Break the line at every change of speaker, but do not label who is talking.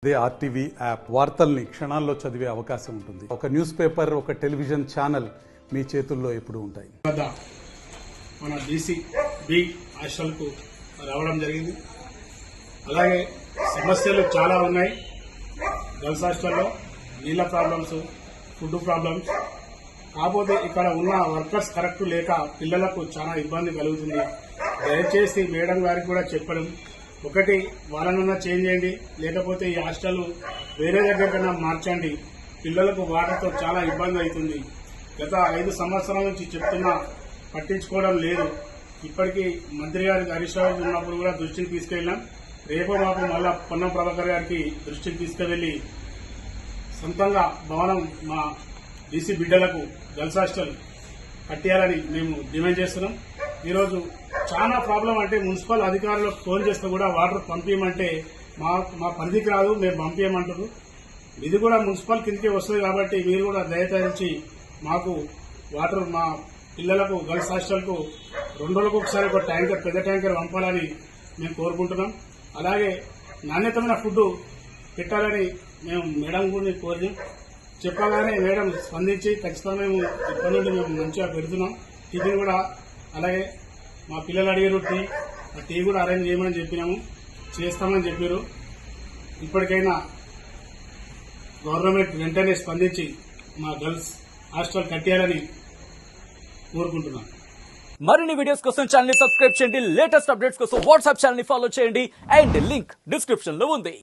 అదే RTV app వార్తల్ని క్షణాల్లో చదివే అవకాశం ఉంటుంది. ఒక న్యూస్ పేపర్, ఒక టెలివిజన్ ఛానల్ మీ చేతుల్లో ఎప్పుడూ ఉంటాయి.
మన బీసీ బి హాస్టల్కు రావడం జరిగింది. అలాగే సమస్యలు చాలా ఉన్నాయి. గర్ల్స్ హాస్టల్లో నీళ్ళ ప్రాబ్లమ్స్, ఫుడ్ ప్రాబ్లమ్స్. కాకపోతే ఇక్కడ ఉన్న వర్కర్స్ కరెక్ట్ లేక పిల్లలకు చాలా ఇబ్బంది కలుగుతుంది. దయచేసి మేడం గారికి కూడా చెప్పడం, ఒకటి వాళ్ళనన్నా చేంజ్ చేయండి, లేకపోతే ఈ హాస్టల్ వేరే దగ్గరకన్నా మార్చండి. పిల్లలకు వాటర్తో చాలా ఇబ్బంది అవుతుంది. గత 5 సంవత్సరాల నుంచి చెప్తున్నా పట్టించుకోవడం లేదు. ఇప్పటికీ మంత్రి గారికి హరీష్ రావు ఉన్నప్పుడు కూడా దృష్టికి తీసుకెళ్ళాం. రేపో మాపు మళ్ళా పొన్నం ప్రభాకర్ గారికి దృష్టికి తీసుకువెళ్లి సొంతంగా భవనం మా బీసీ బిడ్డలకు గర్ల్స్ హాస్టల్ కట్టేయాలని మేము డిమాండ్ చేస్తున్నాం. ఈరోజు చాలా ప్రాబ్లం అంటే మున్సిపల్ అధికారులకు ఫోన్ చేస్తే కూడా వాటర్ పంపించమంటే మా పరిధికి రాదు, మేము పంపించమంటారు. ఇది కూడా మున్సిపల్ కిందకే వస్తుంది కాబట్టి మీరు కూడా దయచేసి మాకు వాటర్ మా పిల్లలకు గర్ల్స్ హాస్టల్కు 2 రోజులకు ఒకసారి ఒక ట్యాంకర్, పెద్ద ట్యాంకర్ పంపాలని మేము కోరుకుంటున్నాం. అలాగే నాణ్యతమైన ఫుడ్ పెట్టాలని మేము మేడం కూడా కోరినాం. చెప్పగానే మేడం స్పందించి ఖచ్చితంగా మేము ఇప్పటి నుండి మేము మంచిగా పెడుతున్నాం. టిఫిన్ కూడా అలాగే మా పిల్లలు అడిగారు టీ కూడా అరేంజ్ చేయమని చెప్పినాము, చేస్తామని చెప్పారు. ఇప్పటికైనా గవర్నమెంట్ వెంటనే స్పందించి మా గర్ల్స్ హాస్టల్ కట్టేయాలని కోరుకుంటున్నాం.
మరిన్ని వీడియోస్ కోసం ఛానల్ ని సబ్స్క్రైబ్ చేయండి. లేటెస్ట్ అప్డేట్స్ కోసం వాట్సాప్ ఛానల్ ని ఫాలో చేయండి. అండ్ లింక్ డిస్క్రిప్షన్ లో ఉంది.